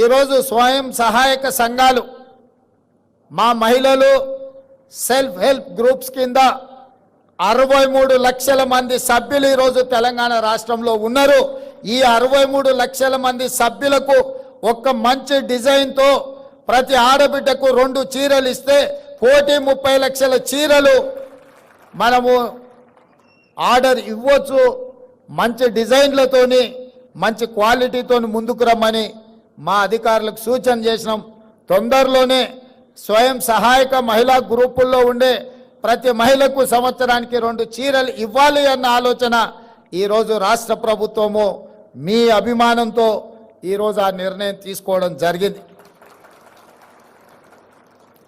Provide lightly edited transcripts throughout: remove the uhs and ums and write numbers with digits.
ఈరోజు స్వయం సహాయక సంఘాలు మా మహిళలు సెల్ఫ్ హెల్ప్ గ్రూప్స్ కింద 63 లక్షల మంది సభ్యులు ఈరోజు తెలంగాణ రాష్ట్రంలో ఉన్నారు. ఈ 63 లక్షల మంది సభ్యులకు ఒక మంచి డిజైన్తో ప్రతి ఆడబిడ్డకు 2 చీరలు ఇస్తే 30 లక్షల చీరలు మనము ఆర్డర్ ఇవ్వచ్చు. మంచి డిజైన్లతోని మంచి క్వాలిటీతోని ముందుకు రమ్మని మా అధికారులకు సూచన చేసినాం. తొందరలోనే స్వయం సహాయక మహిళా గ్రూపుల్లో ఉండే ప్రతి మహిళకు సంవత్సరానికి 2 చీరలు ఇవ్వాలి అన్న ఆలోచన ఈరోజు రాష్ట్ర ప్రభుత్వము మీ అభిమానంతో ఈరోజు ఆ నిర్ణయం తీసుకోవడం జరిగింది.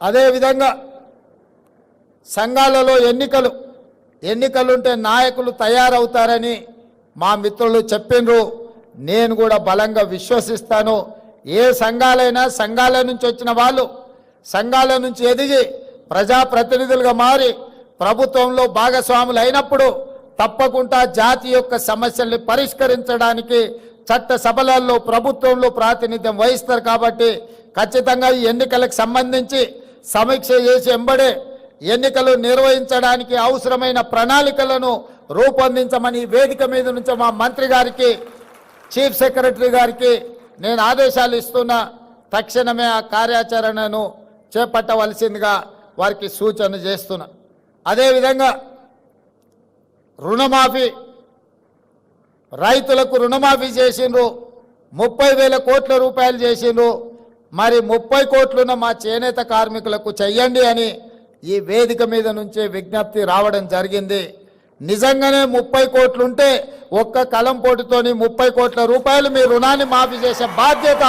అదేవిధంగా సంఘాలలో ఎన్నికలుంటే నాయకులు తయారవుతారని మా మిత్రులు చెప్పిండ్రు. నేను కూడా బలంగా విశ్వసిస్తాను. ఏ సంఘాలైనా సంఘాల నుంచి వచ్చిన వాళ్ళు సంఘాల నుంచి ఎదిగి ప్రజాప్రతినిధులుగా మారి ప్రభుత్వంలో భాగస్వాములు అయినప్పుడు తప్పకుండా జాతి యొక్క సమస్యల్ని పరిష్కరించడానికి చట్ట సభలలో ప్రభుత్వంలో ప్రాతినిధ్యం వహిస్తారు. కాబట్టి ఖచ్చితంగా ఈ ఎన్నికలకు సంబంధించి సమీక్ష చేసి ఎంబడే ఎన్నికలు నిర్వహించడానికి అవసరమైన ప్రణాళికలను రూపొందించమని వేదిక మీద నుంచి మా మంత్రి గారికి చీఫ్ సెక్రటరీ గారికి నేను ఆదేశాలు ఇస్తున్నా. తక్షణమే ఆ కార్యాచరణను చేపట్టవలసిందిగా వారికి సూచన చేస్తున్నా. అదేవిధంగా రుణమాఫీ, రైతులకు రుణమాఫీ చేసిండ్రు, 30,000 కోట్ల రూపాయలు చేసిండ్రు. మరి 30 కోట్లున్న మా చేనేత కార్మికులకు చెయ్యండి అని ఈ వేదిక మీద నుంచే విజ్ఞప్తి రావడం జరిగింది. నిజంగానే 30 కోట్లుంటే ఒక్క కలం పోటుతోని 30 కోట్ల రూపాయలు మీ రుణాన్ని మాఫీ చేసే బాధ్యత